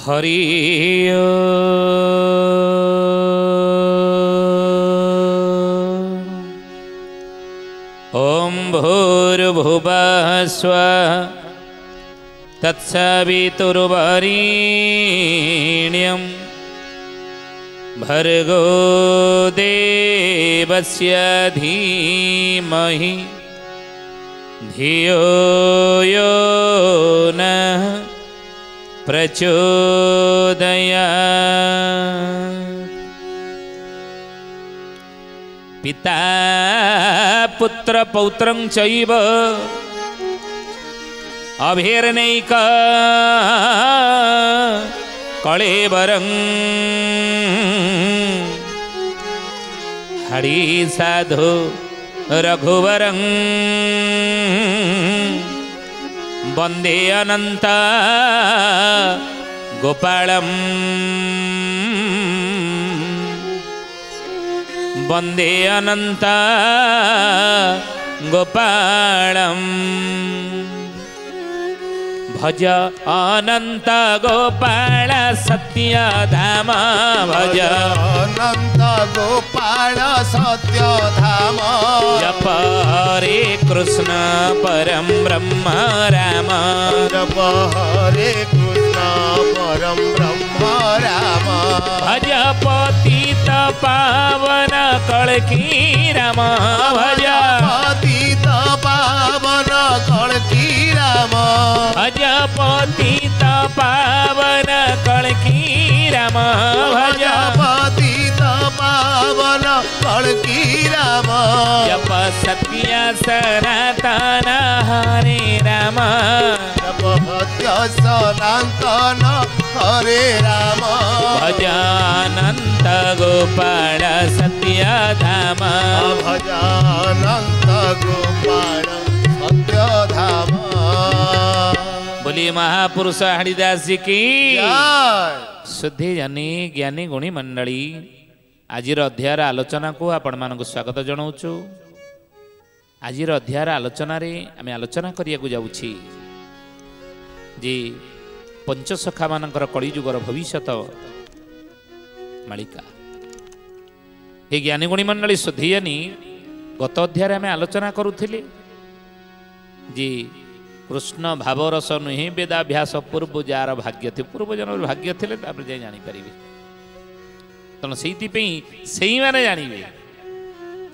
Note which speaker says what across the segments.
Speaker 1: हरि ओम भूर्भुवः स्वः तत्सवितुर्वरेण्यं भर्गो देवस्य धीमहि धियो यो नः प्रचोदयात्। पिता पुत्र पौत्रं चैव अभिर्नैक कळेबरं हरि साधु रघुवरं वन्दे अनंत गोपालं वन्दे अनंत गोपालं भज अनंत गोपाल सत्यधाम भज
Speaker 2: अनंत गोपाल सत्यधाम
Speaker 1: जप हरे कृष्ण परम ब्रह्म राम
Speaker 2: जप हरे कृष्ण परम ब्रह्म राम
Speaker 1: भज पतित पावन कलकी राम भज
Speaker 2: पतित पावन कलकी राम
Speaker 1: भज पतित पावन कलकी राम भज
Speaker 2: पतित पावन कलकी राम
Speaker 1: जप सत्य सनातन हरे राम
Speaker 2: जप सत्य सनातन हरे राम
Speaker 1: भजानंत गोपाल सत्यधाम
Speaker 2: भजानंत गोपाल सत्यधाम।
Speaker 1: बोली महापुरुष हरिदास जी की
Speaker 2: जय।
Speaker 1: शुद्धि जानी ज्ञानी गुणी मंडली आजिर अध्यायर आलोचना को आपण मानक स्वागत जनाऊँ। आजिर अध्यायर आलोचन आम आलोचना करिया जाऊँगी जे पंचसखा मानकर कलिजुगर भविष्यत मालिका हे ज्ञानी गुणी मंडली शुद्धि जानी गत अध्याय आम आलोचना करुले जे कृष्ण भावरस नुहे वेदाभ्यास पूर्व जार भाग्य थे पूर्व जन्म भाग्य थे जाए जापर तेणु से मैंने जानवे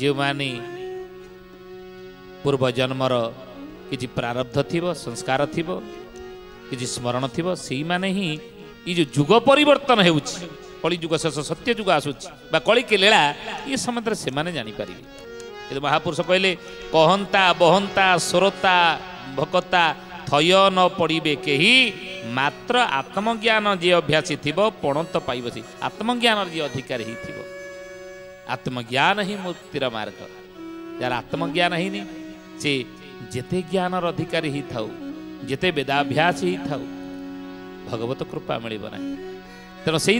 Speaker 1: जो मैंने पूर्व जन्मर किसी प्रारब्ध थी संस्कार थी किसी स्मरण थी से मैंने ही ये जो जुग परिवर्तन हो कली जुग शेष सत्य जुग आसूँ कली के लीला ये समग्र से मैंने जापर ये महापुरुष कहले कहंता बहंता सुरता भकता थय न पड़े कही मात्र आत्मज्ञान जी अभ्यासी थी पणत पाइब से आत्मज्ञान जी अधिकारी ही थी आत्मज्ञान ही मुक्तिर मार्ग यार आत्मज्ञान ही नहीं से जेते ज्ञान अधिकारी ही थाउ जेते वेदाभ्यास ही थाउ भगवत कृपा मिलिब ना तेणु से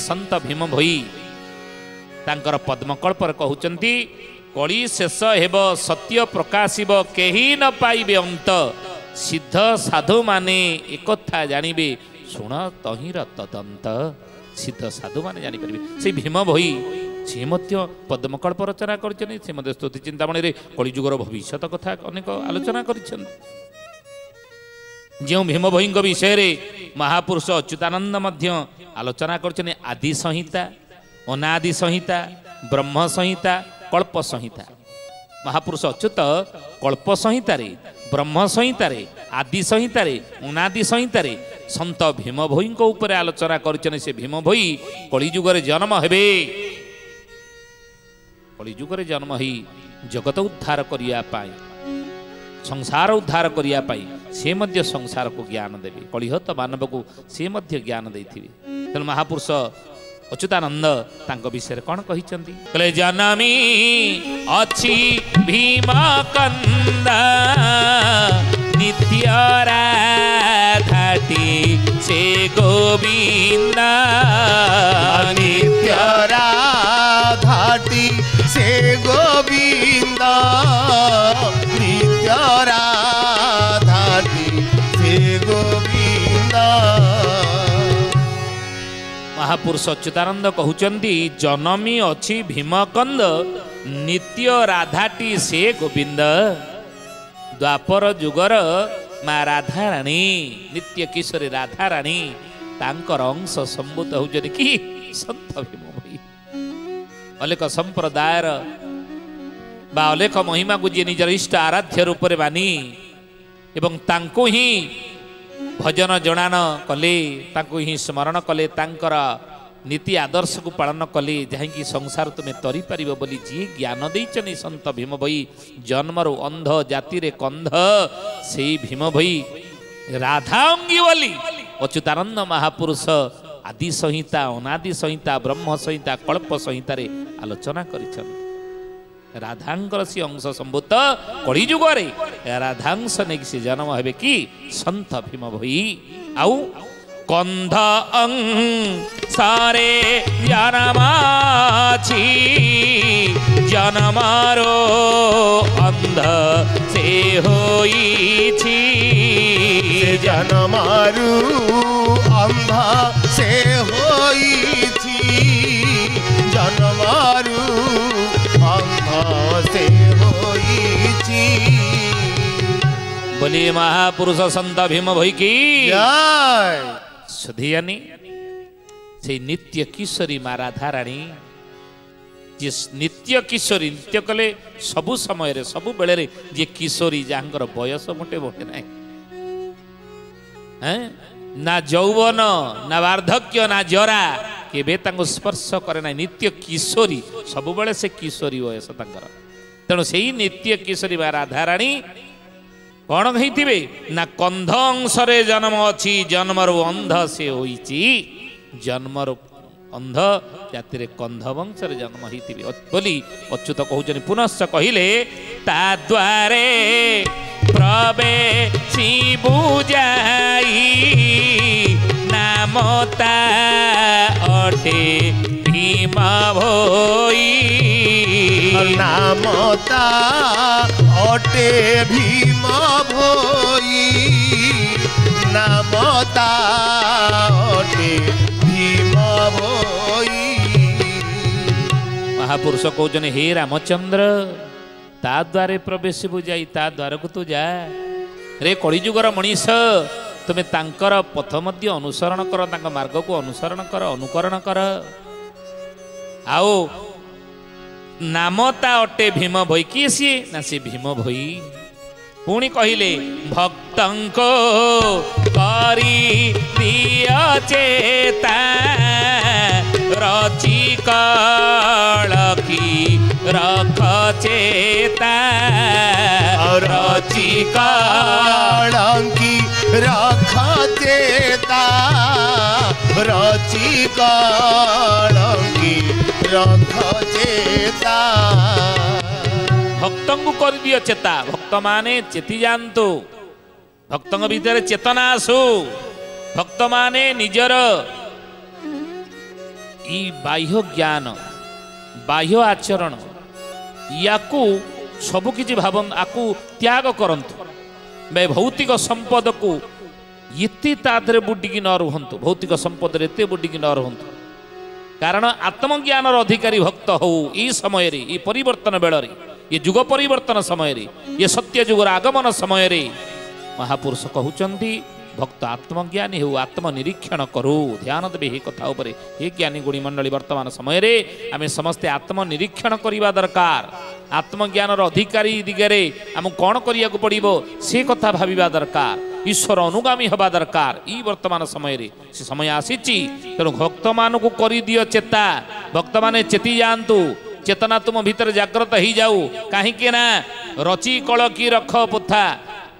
Speaker 1: संत भीम भई तांकर पद्मकल्पर कहउचंती कली शेष हेब सत्य प्रकाशिब केही न पाइबे अंत सिद्ध साधु माने एकथा जानिबे शुण तहिर तदंत सिद्ध साधु माने जानी परिबे से भीम भई से मध्य पद्मकल्प रचना करछन से मध्य स्तुति चिंतामणि रे कलिजुगर भविष्यत कथा अनेक आलोचना करछन जो भीम भई विषय रे महापुरुष अच्युतानंद मध्य आलोचना करछन आदि संहिता अनादि संहिता ब्रह्म संहिता कल्प संहिता महापुरुष अच्युत कल्प संहिता रे ब्रह्म संहिता रे आदि संहिता रे अनादि संहिता रे संत भीम भई ऊपर आलोचना करछन से भीम भई कलिजुगरे जन्म हेबे कलिजुगरे जन्म ही जगत उद्धार करिया पाई संसार उद्धार करिया पाई से मध्य संसार को ज्ञान देवे कलिहत मानव को से मध्य ज्ञान देथिबे तेणु महापुरुष अच्युतानंद तांको विषय कौन कहिचंती कहले जनमी अछि भीम कंदा नित्य राधाटी से गोविंदा
Speaker 2: नित्य राधाटी से गोविंदा नित्य राधाटी से गोविंदा
Speaker 1: महापुरुष अच्युतानंद कहउचंदी जनमी अछि भीमकंद नित्य राधाटी से गोविंद। द्वापर जुगर माँ राधा राणी नित्य किशोरी राधा राणी तांकर अंश संभूत होउचନ୍ତି कि संत भीम भई। अलेख संप्रदायर बा अलेख महिमा को जी निजर इष्ट आराध्य रूप में मानी एवं तांको ही भजन जनान कले तांको ही स्मरण कले तांकर नीति आदर्श को पालन कले जहाँकि संसार तुम्हें तरी पार बोली जी ज्ञान देचनी संत भीम भई। जन्मरु अंध जाति रे कंध से भीम भई राधा अंगी बोली अच्युतानंद महापुरुष आदि संहिता अनादि संहिता ब्रह्म संहिता कल्प संहिता रे आलोचना करिछन। राधांकर सी अंश संभूत कली जुगरे राधांश नहीं से जन्म हेबे कि संत भीम भई। आउ कंध अंसारे जन्माछि जन्मारो अंध से होईछि
Speaker 2: जन्मारु अंध से होईछि जन्मारु अंध से होईछि।
Speaker 1: बोलिए महापुरुष संत भीम भई की
Speaker 2: जय।
Speaker 1: सुधियानी से नित्य किशोरी माँ राधा राणी जे नित्य किशोरी नित्य कले सबु समय रे सबु बेले रे जे किशोरी जहाँकर बयस मोटे मोटे ना ना यौवन ना वार्धक्य ना जरा केबे तांको स्पर्श करे ना नित्य किशोरी सबु बेले से किशोरी बयस तांकर। तेणु से नित्य किशोरी माँ राधा राणी कौन कही ना कंध अंशरे जन्म अच्छी जन्मरु अंध से होईची जन्मरु अंध जाति कंध वंशरे जन्म होती बोली अच्युत कहते पुनश्च कहले ता द्वारे प्रवेशी बुझाई नामता अटे भीम भई
Speaker 2: नामता अटे भीम भई नामता अटे भीम भई।
Speaker 1: महापुरुष कहते हे रामचंद्र ता द्वारे प्रवेश बुझाई ता द्वार को तू जा रे कलिजुगर मनीष तुम्हें तांकर पथ मध्य अनुसरण कर तांका मार्ग को अनुसरण कर अनुकरण कर। आओ नामता अटे भीम भई किए सी ना सी भीम भई। पुणी कहले भक्तंको करी दिया चेता रची कलकी रख चेता
Speaker 2: रची कलकी रख चेता रची कलकी रख चेता।
Speaker 1: भक्त को कर दियो चेता भक्त माने चेती जानतु भक्त भीतर चेतना आसु भक्त माने निजर ई बाह्य ज्ञान बाह्य आचरण याकू सबु किछि भावन आकू त्याग करंतु बे भौतिक संपद को इति तादरे बुड्डिकी न रुहंतु भौतिक संपद रे एते बुड्डिकी न रुहंतु कारण आत्मज्ञान अधिकारी भक्त हो ई समय रे ई परिवर्तन बेल रे ये जुग परिवर्तन समय रे ये सत्य जुगर आगमन समय रे महापुरुष कहउचंदी भक्त आत्मज्ञानी हो आत्मनिरीक्षण करू ध्यान देवे हे कथा उपरे हे ज्ञानी गुणी मंडली वर्तमान समय रे आमे समस्ते आत्मनिरीक्षण करिबा दरकार आत्मज्ञान अधिकारी दिगरे आम कौन करिया को पड़िबो से कथा भाबिबा दरकार ईश्वर अनुगामी हवा दरकार ई वर्तमान समय रे से समय आसीची तेणु भक्त मान को करि दियो चेता भक्त माने चेती जानतु चेतना तुम भीतर जागृत ही जाऊ कहीं ना रची कलकी रख पोथा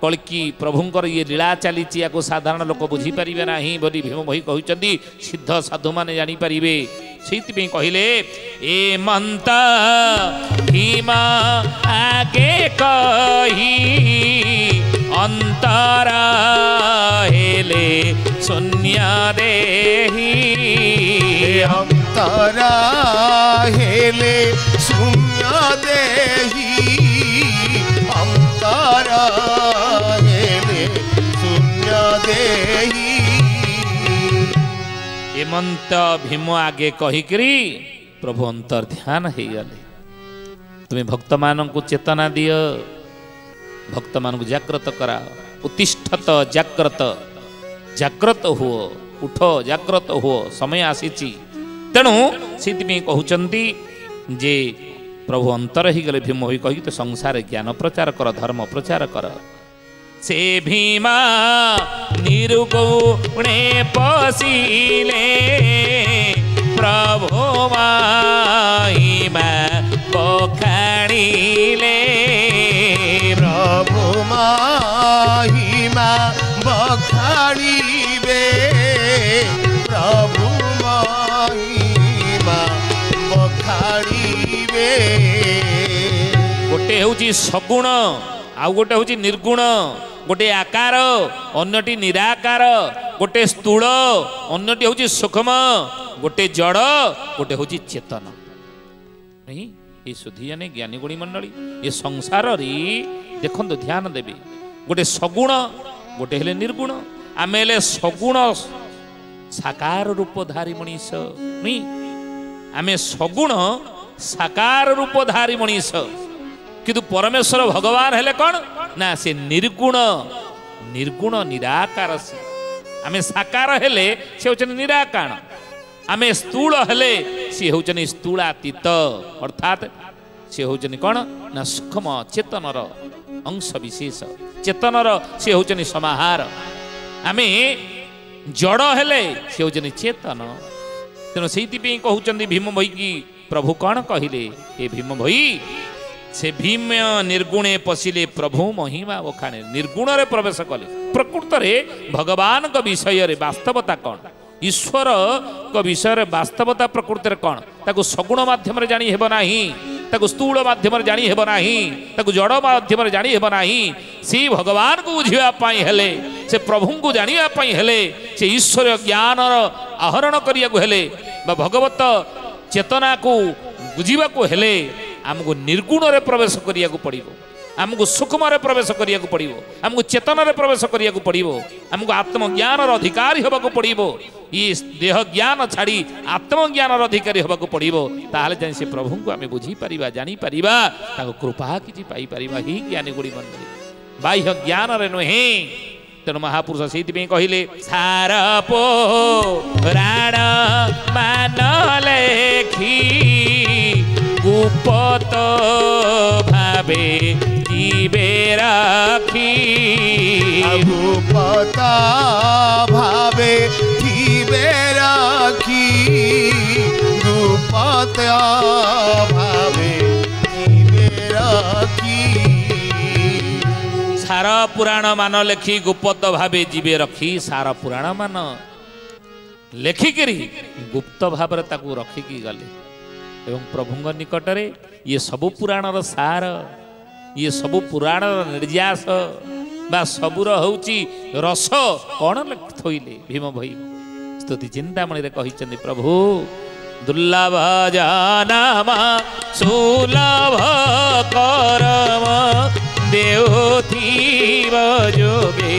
Speaker 1: कलकी प्रभुंकर ये लीला चली साधारण लोक बुझीपारे ना बोली भीम भई कहते सिद्ध साधु मैंने जानीपारे से कहले ए मंत भीम आगे कही अंतर हेले शून्य देही
Speaker 2: अंतर हेले शून्य देही अंतर हेले शून्य देही।
Speaker 1: ए हेमंत भीम आगे कहिकरी प्रभु अंतर ध्यान हो गले। तुम्हें भक्त मान को चेतना दिय, भक्त मान को जागृत करा। उत्तिष्ठत जागृत, जागृत हुओ, उठ जागृत हुओ, समय आसीची। तेणु से कहते जे प्रभु अंतर ही गले भीम होई कही तो संसार ज्ञान प्रचार कर, धर्म प्रचार कर। से भीमा निर्गुणे पशिले प्रभु महिमा बखाणिले।
Speaker 2: प्रभु महिमा बखाणिबे, प्रभु महिमा बखाणिबे।
Speaker 1: गोटे होची सगुण, आउ गोटे होची निर्गुण। गोटे आकार, अन्यटी निराकार। गोटे स्थूल, अन्यटी होची सूक्ष्म। गोटे जड़, गोटे होची चेतन। नहीं ये सुधियाने ज्ञानी गुणी मंडली ये संसार री देखो ध्यान देवी। गोटे सगुण, गोटे हेले निर्गुण। आमे हेले सगुण साकार रूपधारी मनीष नहीं, आमे सगुण साकार रूपधारी मनीष। किंतु परमेश्वर भगवान हेले कौन ना से निर्गुण, निर्गुण निराकार। से आमे साकार हेले से होचन निराकार। आमे स्थूल हेले सी होचन स्थूलातीत, अर्थात से होचन कौन ना सूक्ष्म चेतनर अंश विशेष। चेतनर से होचन समाहार। आमे जड़ हेले से होचन चेतन। तेणु से कहते भीम भई की प्रभु कौन कहले ए भीम भई से भीम निर्गुणे पशिले प्रभु महिमा बखाणे। निर्गुण रे प्रवेश कले। प्रकृत रे भगवान का विषय रे वास्तवता कौन, ईश्वर का विषय रे वास्तवता प्रकृत रे कौन ताको सगुण माध्यम रे जानी हेब नाही, ताको स्थूल माध्यम रे जानी हेब नाही, ताको जड़ माध्यम रे जानी हेब नाही। से भगवान को बुझिबा पई हेले, से प्रभु को जानिबा पई हेले, से ईश्वर ज्ञान आहरण करिया को हेले बा भगवत चेतना को बुझिबा को हेले आमको निर्गुण रे प्रवेश करिया को पड़िबो, आमको सूक्ष्म रे प्रवेश करिया को पड़िबो, आमको चेतन रे प्रवेश करिया को पड़िबो, आमको आत्मज्ञान रो अधिकारी होबा को पड़िबो। ये देह ज्ञान छाड़ी आत्मज्ञान रो अधिकारी होबा को पड़िबो। ताहाले जानि से प्रभु को आमे बुझी परिबा, जानि परिबा, ताको कृपा किछि पाई परिबा। ही ज्ञानी गुणी मंडली बाह्य ज्ञान रे नहे। तेणु महापुरुष से कहले सार पो राण मान लेखी गुपत भावे जीवे राखी।
Speaker 2: गुपत भावे जीवे राखी, गुपत भावे जीवे राखी।
Speaker 1: सार पुराण मान लेखी गुप्त भावे जीवे रखी। सार पुराण मान लेखिकी गुप्त भाव रखिकी गले एवं प्रभुंग निकटरे ये सबु पुराणर सार, ये सबु पुराणर निर्यास बा सबुर होची रस कौन थोइले भीम भई स्तुति चिंतामणि रे कहिचंदी प्रभु दुर्लभ जानम सुलभ करम देउथीव जोगे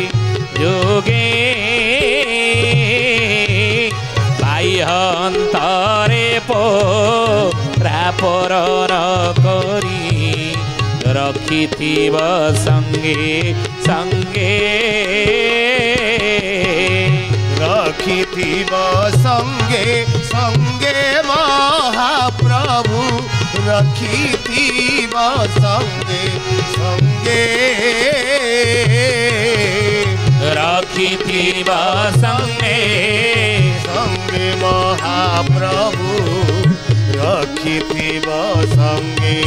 Speaker 1: जोगे बाह्यंतरे पोरापर करी रखिथिव संगे संगे
Speaker 2: रखिथिव संगे संगे महाप्रभु रखिथिव संगे संगे
Speaker 1: रखिथिव संगे
Speaker 2: संगे महाप्रभु रखिथिव संगे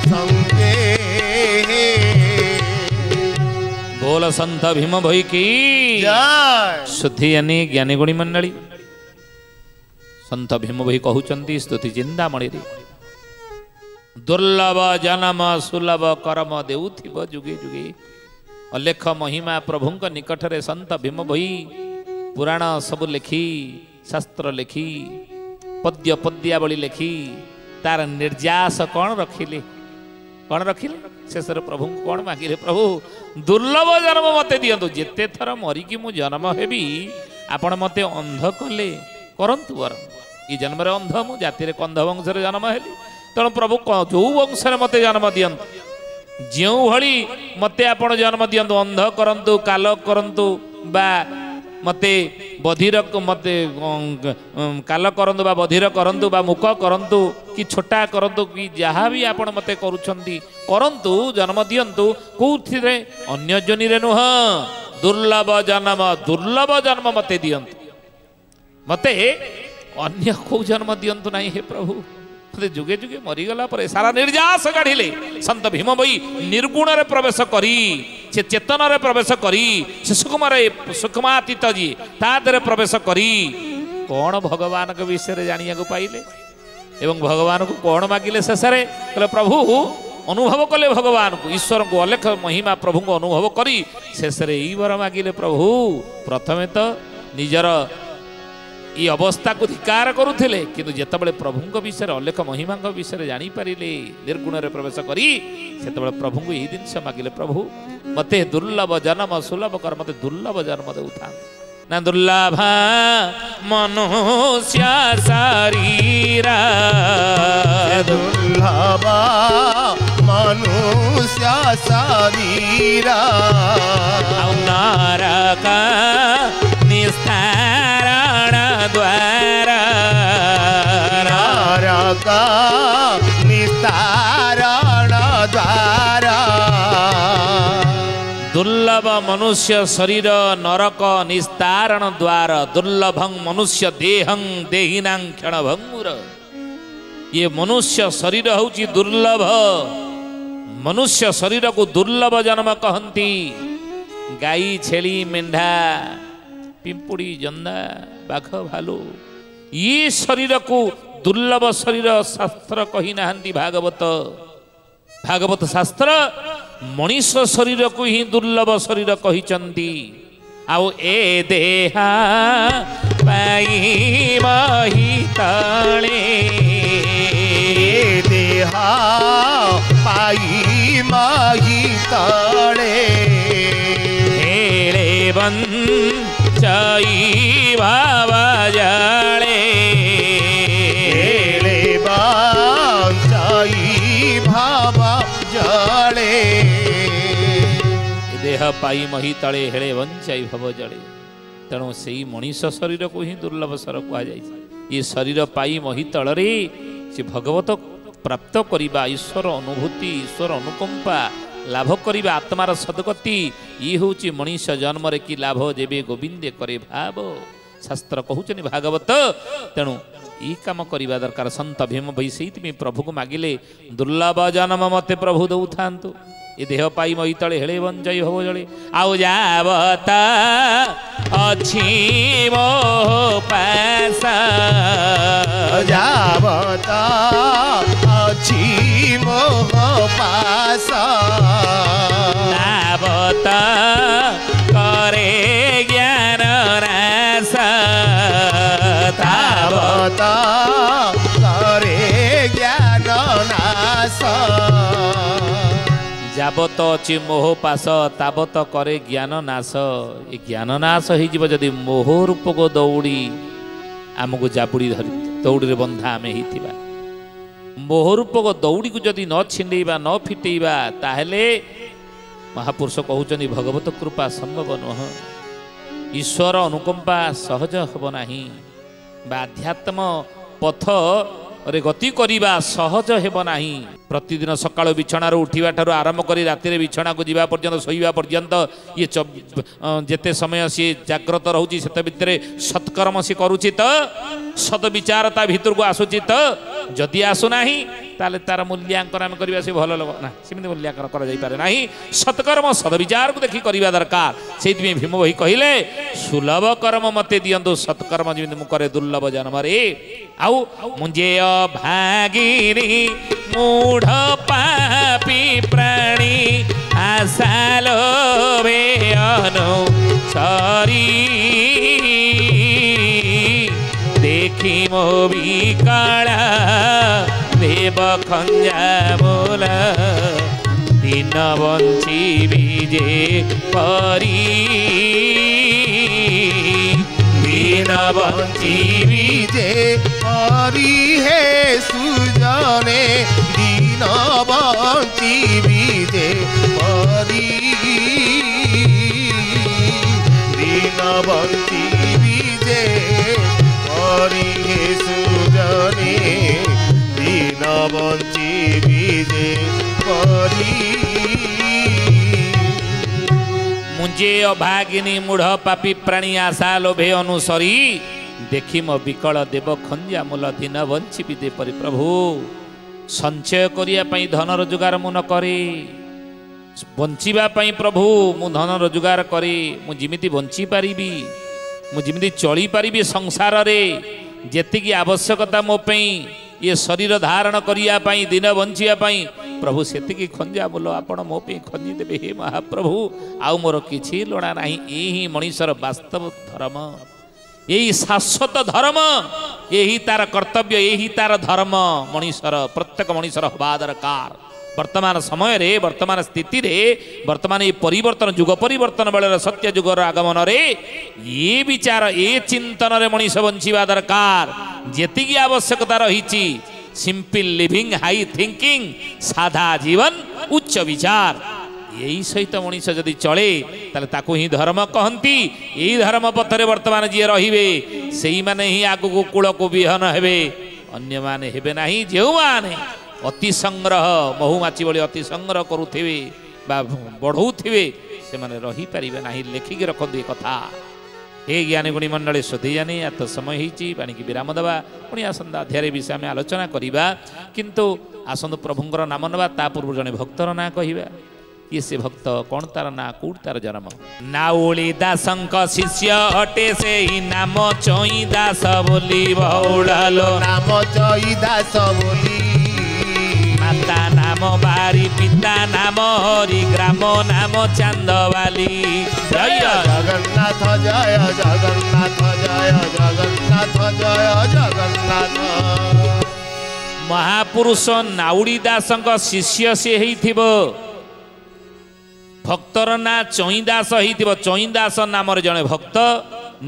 Speaker 2: संगे।
Speaker 1: बोल संत भीम भई की
Speaker 2: जय।
Speaker 1: शुद्धि यानी ज्ञानी गुणी मंडली संत भीम भई कहउचंती स्तुति चिंतामणि रे दुर्लभ जन्म सुलभ कर्म देउथिव जुगे जुगे। अलेख महिमा प्रभुंक निकट रे संत भीम भई पुराण सब लेखी शास्त्र लेखी पद्य पद्यावली लेखी तार निर्यास कौन रखिले कौन रखिले शेषर प्रभु कौन मागिले प्रभु दुर्लभ जन्म मते दियंतु जेते थर मरिकी मु जन्म हेबी आपण मते अंध कले करंतु वरम ये जन्म अंध मु जाति कंध वंश जन्म हेली तेणु प्रभु जो वंश मत जन्म दियंतु जो भली मते आपण जन्म दियंतु अंध करंतु काल करंतु बा मते बधिर मते काल करंतु बा बधिर करंतु बा मुख करंतु कि छोटा करंतु कि जहाँ भी आपण मते करूछंती करंतु जन्म दियंतु कोथिरे अन्य जनी रे नुह दुर्लभ जन्म मते दियंतु मते अन्य को जन्म दियंतु नहीं हे प्रभु मते जुगे जुगे मरीगला पर सारा निर्जास काढ़िले संत भीम भई निर्गुण रे प्रवेश करी से चेतन रे प्रवेश करी से सुखमातीत जी तादरे प्रवेश करी कौन भगवान के विषय जानिया को पाइले एवं भगवान को कौन मागिले शेषे कहले प्रभु अनुभव कले भगवान को ईश्वर को अलेख महिमा प्रभु को अनुभव करी शेषे यही वर मागिले प्रभु प्रथमे तो निजर ये अवस्था को धिकार करुले किंतु जितेबाला प्रभु विषय अलेख महिमा विषय जापारे निर्गुण रे प्रवेश करी से प्रभु को यही जिन मागिले प्रभु मते दुर्लभ जन्म सुलभ कर मते दुर्लभ जन्म देउथा ना दुर्लभा मनुष्य शरीरा
Speaker 2: दुर्लभा मनुष्य शरीरा
Speaker 1: नरक निस्तारण द्वारा
Speaker 2: नरक निस्तारण द्वारा
Speaker 1: दुर्लभ मनुष्य शरीर नरक निस्तारण द्वार दुर्लभं मनुष्य देहं देहिनां क्षणभंगुर ये मनुष्य शरीर होची दुर्लभ मनुष्य शरीर को दुर्लभ जन्म कहती गाई छेली मेंढा पिंपुड़ी जंदा बाघ भालू ये शरीर को दुर्लभ शरीर शास्त्र कही नाहंती भागवत शास्त्र मनीष शरीर को ही दुर्लभ शरीर कही आओ ए देहा पाई मही तले
Speaker 2: देहा पाई मही तले
Speaker 1: हेले बन चाई बाबा जाले
Speaker 2: हेले बन चाई बाबा जाले
Speaker 1: देह पाई मही तले हेले वंचाई भव जले तेणु से मनीष शरीर को ही दुर्लभ सर कह ये शरीर पाई मही तलरे से भगवत प्राप्त करवा ईश्वर अनुभूति ईश्वर अनुकंपा लाभ करवा आत्मार सदगति ये हूँ मनीष जन्म रे कि लाभ जेबे गोविंदे करे भाव शास्त्र कहूचनी भागवत तेणु ये कम करवा दरकार संत भीम भाई से प्रभु को मागिले दुर्लभ जन्म मते प्रभु दौ था ये देह पाई मई तले हेले वंचाई भव जले आउ जावता अछि मो पासा
Speaker 2: जावता अछि मो पासा
Speaker 1: तावता करे ज्ञान नाश
Speaker 2: तावता करे ज्ञान नाश
Speaker 1: जाबत अच्छी मोह पास ताबत करे ज्ञान नाश ये ज्ञान नाश हो जदि मोह रूपक दौड़ी आमको जाबुड़ी धरी दौड़ी बंधा आम ही मोह रूपक दौड़ी को जदि न छिंडेबा न फिटेबा ताहले महापुरुष कहउचनी भगवत कृपा संभव नुह ईश्वर अनुकंपा सहज हब नाही बा अध्यात्म पथ रे गति करिबा सहज हेब नाही प्रतिदिन सकाळ बिछणार उठिबा ठारू आरंभ करी राति रे बिछना को जीवा पर्यंत सोइबा पर्यंत ये जेते समय सी जाग्रत रहउची सेते भितरे सत्कर्म सी करूची त सद विचारता भितर को आसुची त जदि आसु नाही ताले तार मूल्यांकन आम करबा से भल लग ना सेमिति मूल्यांकन करा जाई पारे नाही सत्कर्म सद विचार को देखि करबा दरकार सेति भीम भाई कहिले सुलभ कर्म मते दियंतु सत्कर्म जेमिति मु करे दुर्लभ जन्म रे आउ मुंजे भागिनी मूढ़ पापी प्राणी आसालो वे अनु सरी देखी मो विकला देव खंजा बोला दिन बंची विजे परी दिन
Speaker 2: बंचीबी जे हरि हे सुजने दीन बंचीबी जे हरि दीन बंचीबी जे हरि हे सुजने दीन बंचीबी जे हरि
Speaker 1: मुझे अभागिनी मूढ़ पापी प्राणी आशा लोभे अनुसरी देखी मो विकल देव खंजा मूल दिन बंची दे परि प्रभु संचय करने धन रोजगार मु न करे बंचिबा पई प्रभु मु धन रोजगार करे मुझे बंची पारि मुझे चली पारि संसार रे जेतिकी आवश्यकता मो पई ये शरीर धारण करने दिन बंचिया प्रभु सेतिकी खंजा मूल आपण मो पे खंजी देवे हे महाप्रभु आउ मोर किछि लोड़ा नाही यही मनीषर वास्तव धर्म यही शाश्वत धर्म यही तार कर्तव्य यही तार धर्म मनीषर प्रत्येक मनीषर हवा दरकार वर्तमान समय रे वर्तमान स्थिति रे वर्तमान ये परिवर्तन जुग परिवर्तन बेले सत्य जुगर आगमन रे ये विचार ये चिंतन रे मनीष बंचिबा दरकार जेतिकी आवश्यकता रही सिंपल लिविंग हाई थिंकिंग साधा जीवन उच्च विचार यही सहित मनीष जदि चले ताले ताकू ही धर्म कहती यही धर्म पथरे वर्तमान जी रहिबे सेही माने ही आगु को कूल को विहन हेबे अन्य माने हेबे नाही जेउ माने अति संग्रह महुमाची भली अति संग्रह करुथिबे बा बढ़ौथिबे से माने रही परिबे नाही लेखिक रखंदी कथा हे ज्ञानी गुणी मंडली श्रोती जानी या तो समय होती बाणी की विराम देवा पुणी आसंता अध्याय विषय आम आलोचना करवा किंतु आसंतु प्रभुंर नाम नवा ता पूर्व जने भक्तर ना कहवा ये से भक्त कौन तार ना कौट तार जन्म नाउली दासंक शिष्य हटे से ही नाम चई दास बोली बहुड़ालो
Speaker 2: नाम चई दास बोली
Speaker 1: माता नाम बारी पिता नाम हरि ग्राम नाम चांदवाली जय
Speaker 2: जगन्नाथ जय जगन्नाथ जय जगन्नाथ जय जगन्नाथ
Speaker 1: महापुरुष नाउड़ी दासंक शिष्य से हेइथिबो भक्तर ना चई दास हेइथिबो चई दास नाम जने भक्त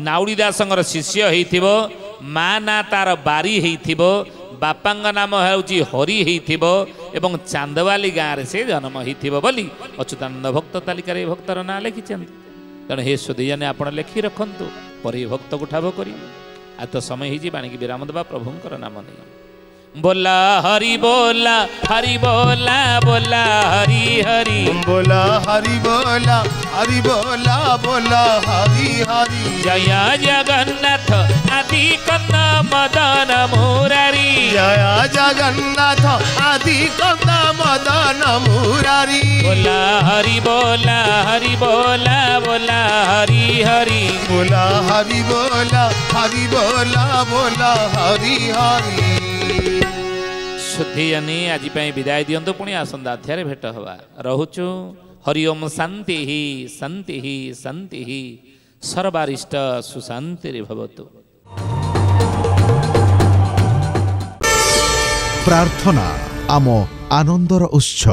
Speaker 1: नाउड़ी दासंकर शिष्य हेइथिबो मा ना तार बारी हेइथिबो बापांग नाम ହେଉଛି हरि ହେଇଥିବ ଏବଂ ଚାନ୍ଦବାଲି ଗାଁରେ ସେ ଜନ୍ମ ହେଇଥିବ ବୋଲି ଅଚ୍ୟୁତାନନ୍ଦ ଭକ୍ତ ତାଲିକାରେ ଭକ୍ତର ନାଁ ଲେଖିଛନ୍ତି। ତେଣୁ ହେ ସୁଧୀଜାନେ ଆପଣ ଲେଖି ରଖନ୍ତୁ ପରେ ଭକ୍ତକୁ ଠାବ କରିବେ। ଆଉ ତ ସମୟ ହେଇଛି ବାଣିକି ବିରାମ ଦେବା ପ୍ରଭୁଙ୍କର ନାମ ନେଇ बोला हरि बोला बोला हरि हरि
Speaker 2: बोला हरि बोला बोला हरि हरि
Speaker 1: जय जगन्नाथ आदि कंद मदन मुरारी
Speaker 2: जय जगन्नाथ आदि कंद मदन मुरारी
Speaker 1: बोला हरि बोला बोला हरि हरि
Speaker 2: बोला हरि बोला बोला हरि हरि
Speaker 1: शुद्धियानी आज विदाय दिंतु पुणी आसंता अध्याय भेट हवा रोचु हरि ओम शांति शांति सर्वारिष्ट सुशांति भवतु।
Speaker 3: प्रार्थना आम आनंदर उत्स।